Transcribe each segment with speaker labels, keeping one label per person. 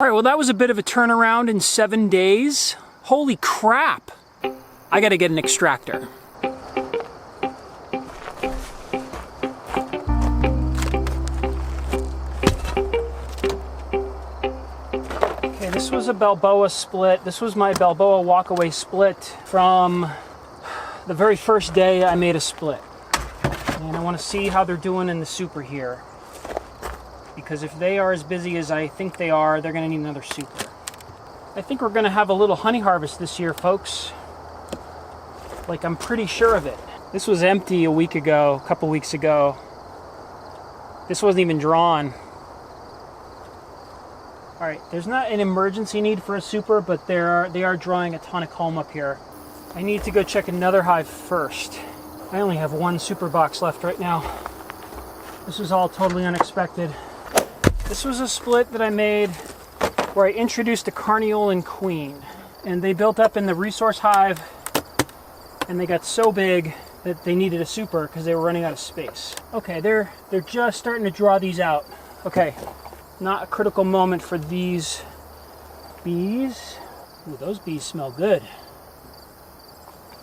Speaker 1: Alright, well that was a bit of a turnaround in 7 days. Holy crap! I gotta get an extractor. Okay, this was a Balboa split. This was my Balboa walkaway split from the very first day I made a split. And I want to see how they're doing in the super here. Because if they are as busy as I think they are, they're going to need another super. I think we're going to have a little honey harvest this year, folks. Like, I'm pretty sure of it. This was empty a week ago, a couple weeks ago. This wasn't even drawn. Alright, there's not an emergency need for a super, but they are drawing a ton of comb up here. I need to go check another hive first. I only have one super box left right now. This was all totally unexpected. This was a split that I made where I introduced a carniolan queen. And they built up in the resource hive, and they got so big that they needed a super because they were running out of space. Okay, they're just starting to draw these out. Okay, not a critical moment for these bees. Ooh, those bees smell good.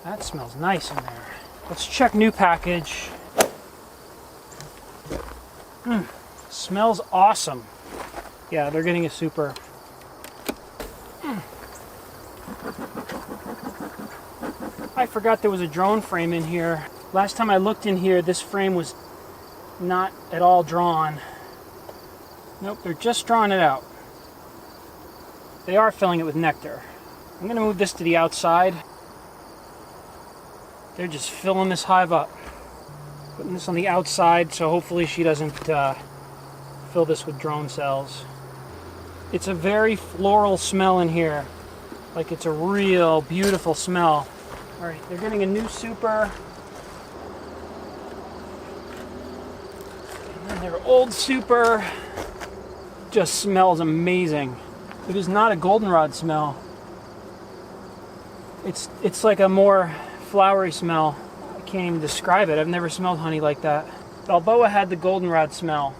Speaker 1: That smells nice in there. Let's check new package. Smells awesome. Yeah, they're getting a super. I forgot there was a drone frame in here. Last time I looked in here, this frame was not at all drawn. Nope, they're just drawing it out. They are filling it with nectar. I'm going to move this to the outside. They're just filling this hive up. Putting this on the outside so hopefully she doesn't fill this with drone cells. It's a very floral smell in here. Like it's a real beautiful smell. Alright, they're getting a new super. And then their old super just smells amazing. It is not a goldenrod smell. It's like a more flowery smell. I can't even describe it. I've never smelled honey like that. Balboa had the goldenrod smell.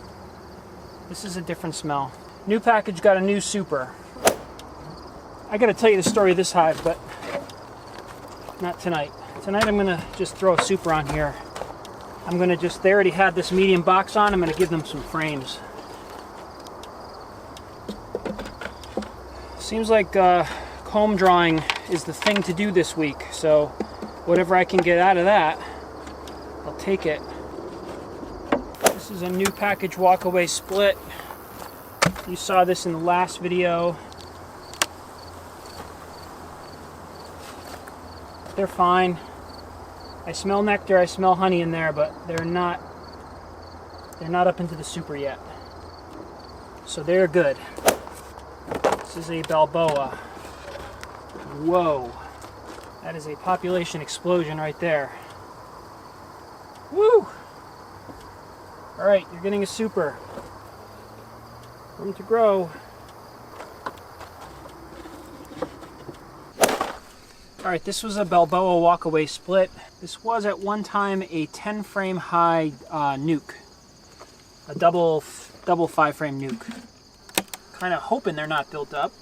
Speaker 1: This is a different smell. New package got a new super. I gotta tell you the story of this hive, but not tonight. Tonight I'm gonna just throw a super on here. I'm gonna just, they already had this medium box on, I'm gonna give them some frames. Seems like comb drawing is the thing to do this week, so whatever I can get out of that, I'll take it. This is a new package walkaway split. You saw this in the last video. They're fine. I smell nectar, I smell honey in there, but they're not up into the super yet. So they're good. This is a Balboa. Whoa. That is a population explosion right there. Woo! Alright, you're getting a super. Room to grow. Alright, this was a Balboa walkaway split. This was at one time a 10 frame high nuke. A double 5 frame nuke. Kind of hoping they're not built up,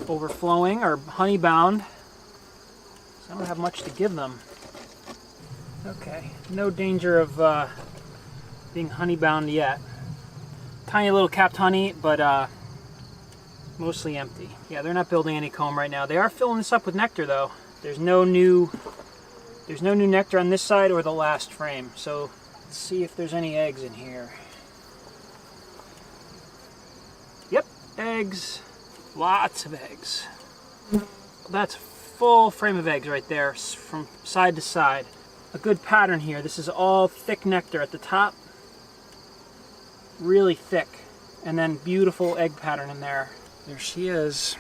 Speaker 1: overflowing, or honey bound. So I don't have much to give them. Okay, no danger of being honey bound yet. Tiny little capped honey, but mostly empty. Yeah, they're not building any comb right now. They are filling this up with nectar though. There's no new nectar on this side or the last frame. So let's see if there's any eggs in here. Yep, eggs. Lots of eggs. That's a full frame of eggs right there from side to side. A good pattern here. This is all thick nectar at the top. Really thick. And then beautiful egg pattern in there. There she is.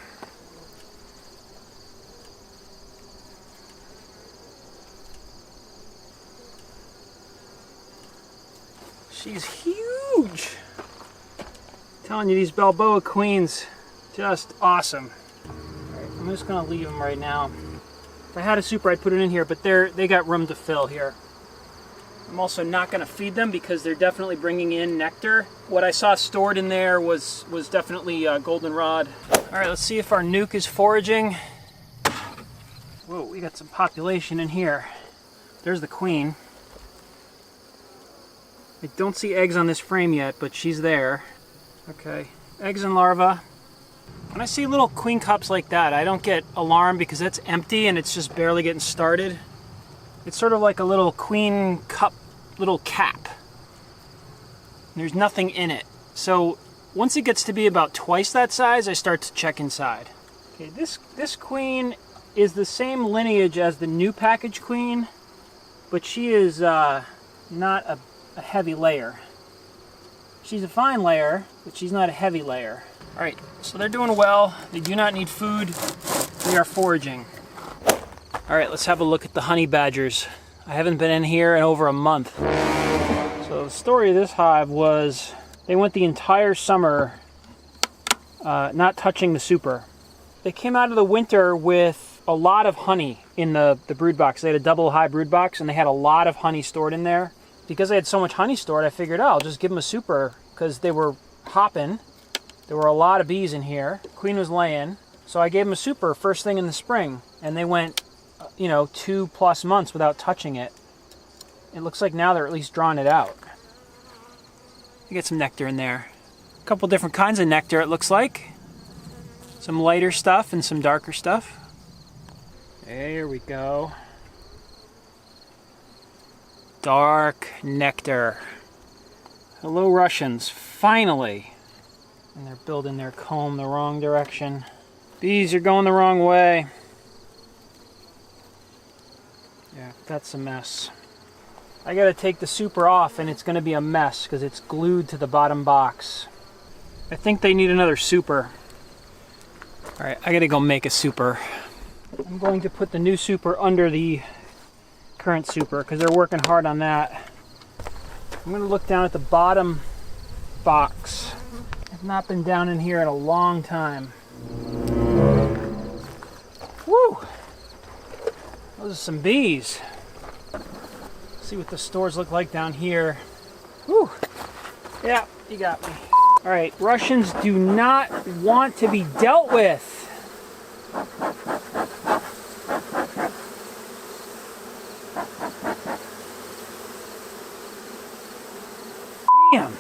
Speaker 1: She's huge. I'm telling you, these Balboa queens, just awesome. Alright, I'm just gonna leave them right now. If I had a super, I'd put it in here, but they got room to fill here. I'm also not going to feed them because they're definitely bringing in nectar. What I saw stored in there was definitely goldenrod. All right, let's see if our nuke is foraging. Whoa, we got some population in here. There's the queen. I don't see eggs on this frame yet, but she's there. Okay, eggs and larvae. When I see little queen cups like that, I don't get alarmed because that's empty and it's just barely getting started. It's sort of like a little queen cup, little cap. There's nothing in it. So once it gets to be about twice that size, I start to check inside. Okay, this queen is the same lineage as the new package queen, but she is not a heavy layer. She's a fine layer, but she's not a heavy layer. All right, so they're doing well. They do not need food. We are foraging. All right, let's have a look at the honey badgers. I haven't been in here in over a month. So the story of this hive was they went the entire summer not touching the super. They came out of the winter with a lot of honey in the brood box. They had a double high brood box and they had a lot of honey stored in there. Because they had so much honey stored, I figured, oh, I'll just give them a super because they were hopping. There were a lot of bees in here. Queen was laying. So I gave them a super first thing in the spring. And they went, 2+ months without touching it. It looks like now they're at least drawing it out. You get some nectar in there. A couple different kinds of nectar, it looks like. Some lighter stuff and some darker stuff. There we go. Dark nectar. Hello, Russians. Finally. And they're building their comb the wrong direction. Bees are going the wrong way. Yeah, that's a mess. I gotta take the super off and it's gonna be a mess because it's glued to the bottom box. I think they need another super. All right, I gotta go make a super. I'm going to put the new super under the current super because they're working hard on that. I'm going to look down at the bottom box. I've not been down in here in a long time. Woo! Those are some bees. Let's see what the stores look like down here. Woo! Yeah, you got me. All right, Russians do not want to be dealt with. Damn.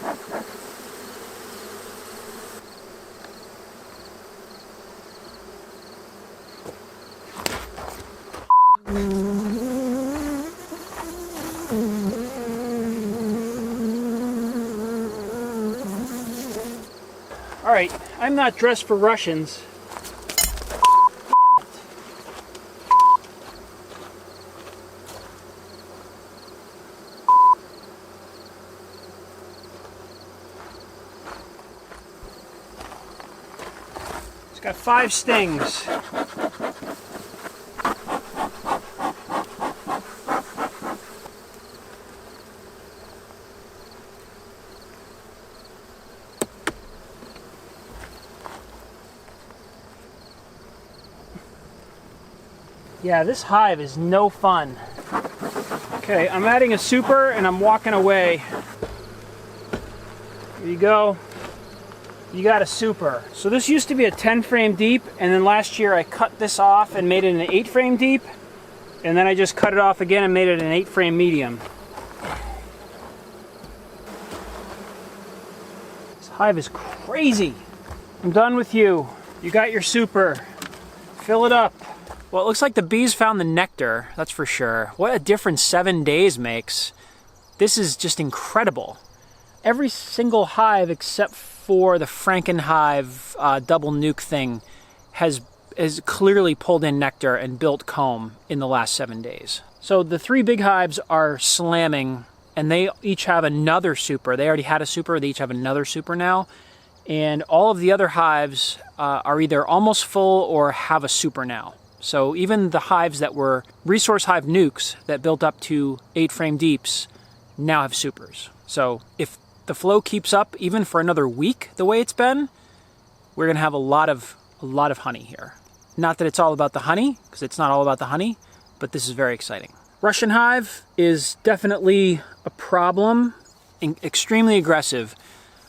Speaker 1: All right, I'm not dressed for Russians. It's got 5 stings. Yeah, this hive is no fun. Okay, I'm adding a super and I'm walking away. Here you go. You got a super. So this used to be a 10 frame deep, and then last year I cut this off and made it an 8 frame deep, and then I just cut it off again and made it an 8 frame medium. This hive is crazy. I'm done with you. You got your super. Fill it up. Well, it looks like the bees found the nectar, that's for sure. What a difference 7 days makes. This is just incredible. Every single hive except for the Frankenhive double nuke thing has clearly pulled in nectar and built comb in the last 7 days. So the 3 big hives are slamming, and they each have another super. They already had a super, they each have another super now. And all of the other hives are either almost full or have a super now. So even the hives that were resource hive nukes that built up to 8 frame deeps now have supers. So if the flow keeps up even for another week the way it's been, we're gonna have a lot of honey here. Not that it's all about the honey, because it's not all about the honey, but this is very exciting. Russian Hive is definitely a problem, extremely aggressive.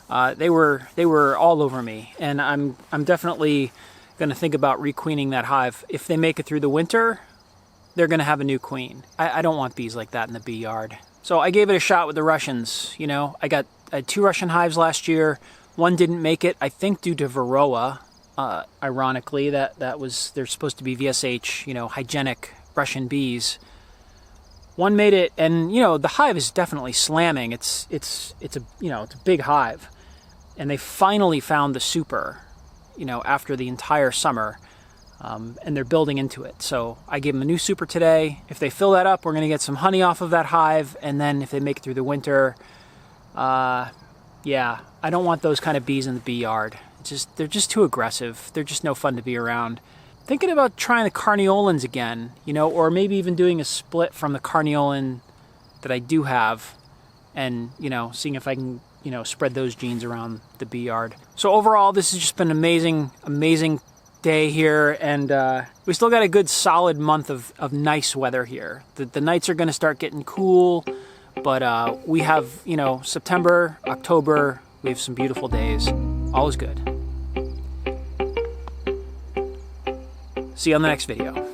Speaker 1: They were all over me, and I'm definitely going to think about requeening that hive. If they make it through the winter, they're going to have a new queen. I don't want bees like that in the bee yard. So I gave it a shot with the Russians. You know, I had 2 Russian hives last year. One didn't make it, I think due to varroa. Ironically, they're supposed to be VSH, you know, hygienic Russian bees. One made it, and you know, the hive is definitely slamming. It's a, you know, it's a big hive. And they finally found the super, you know, after the entire summer, and they're building into it. So I gave them a new super today. If they fill that up, we're going to get some honey off of that hive, and then if they make it through the winter, yeah, I don't want those kind of bees in the bee yard. They're just too aggressive. They're just no fun to be around. Thinking about trying the carniolans again, you know, or maybe even doing a split from the carniolan that I do have, and, you know, seeing if I can, you know, spread those genes around the bee yard. So overall, this has just been an amazing day here, and we still got a good solid month of nice weather here. The nights are going to start getting cool, but we have, you know, September, October, we have some beautiful days. All is good. See you on the next video.